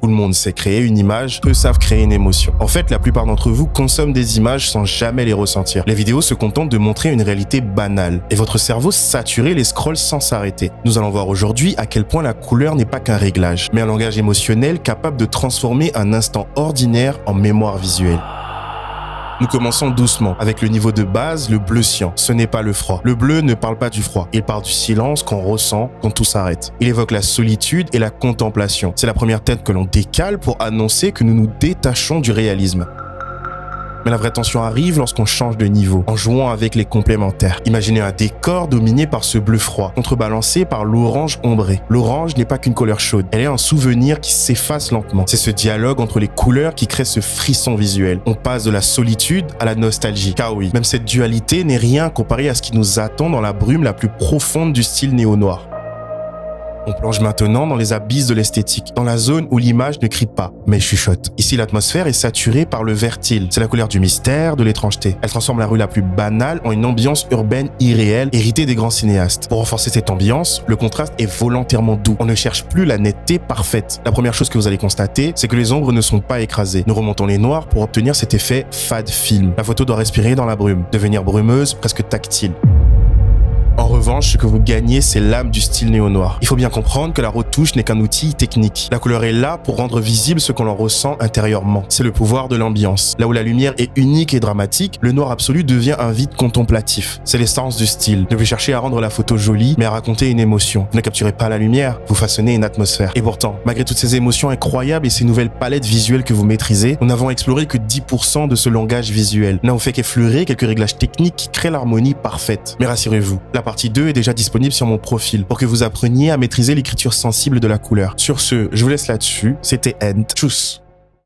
Tout le monde sait créer une image, peu savent créer une émotion. En fait, la plupart d'entre vous consomment des images sans jamais les ressentir. Les vidéos se contentent de montrer une réalité banale et votre cerveau saturé les scrolle sans s'arrêter. Nous allons voir aujourd'hui à quel point la couleur n'est pas qu'un réglage, mais un langage émotionnel capable de transformer un instant ordinaire en mémoire visuelle. Nous commençons doucement, avec le niveau de base, le bleu cyan. Ce n'est pas le froid. Le bleu ne parle pas du froid. Il parle du silence qu'on ressent quand tout s'arrête. Il évoque la solitude et la contemplation. C'est la première tête que l'on décale pour annoncer que nous nous détachons du réalisme. Mais la vraie tension arrive lorsqu'on change de niveau, en jouant avec les complémentaires. Imaginez un décor dominé par ce bleu froid, contrebalancé par l'orange ombré. L'orange n'est pas qu'une couleur chaude, elle est un souvenir qui s'efface lentement. C'est ce dialogue entre les couleurs qui crée ce frisson visuel. On passe de la solitude à la nostalgie. Car oui, même cette dualité n'est rien comparé à ce qui nous attend dans la brume la plus profonde du style néo-noir. On plonge maintenant dans les abysses de l'esthétique, dans la zone où l'image ne crie pas, mais chuchote. Ici, l'atmosphère est saturée par le vertil. C'est la couleur du mystère, de l'étrangeté. Elle transforme la rue la plus banale en une ambiance urbaine irréelle, héritée des grands cinéastes. Pour renforcer cette ambiance, le contraste est volontairement doux. On ne cherche plus la netteté parfaite. La première chose que vous allez constater, c'est que les ombres ne sont pas écrasées. Nous remontons les noirs pour obtenir cet effet fade film. La photo doit respirer dans la brume, devenir brumeuse, presque tactile. En revanche, ce que vous gagnez, c'est l'âme du style néo-noir. Il faut bien comprendre que la retouche n'est qu'un outil technique. La couleur est là pour rendre visible ce qu'on en ressent intérieurement. C'est le pouvoir de l'ambiance. Là où la lumière est unique et dramatique, le noir absolu devient un vide contemplatif. C'est l'essence du style. Ne plus chercher à rendre la photo jolie, mais à raconter une émotion. Vous ne capturez pas la lumière, vous façonnez une atmosphère. Et pourtant, malgré toutes ces émotions incroyables et ces nouvelles palettes visuelles que vous maîtrisez, nous n'avons exploré que 10% de ce langage visuel. Nous n'avons fait qu'effleurer quelques réglages techniques qui créent l'harmonie parfaite. Mais rassurez-vous, la partie 2 est déjà disponible sur mon profil pour que vous appreniez à maîtriser l'écriture sensible de la couleur. Sur ce, je vous laisse là-dessus. C'était End. Tchuss.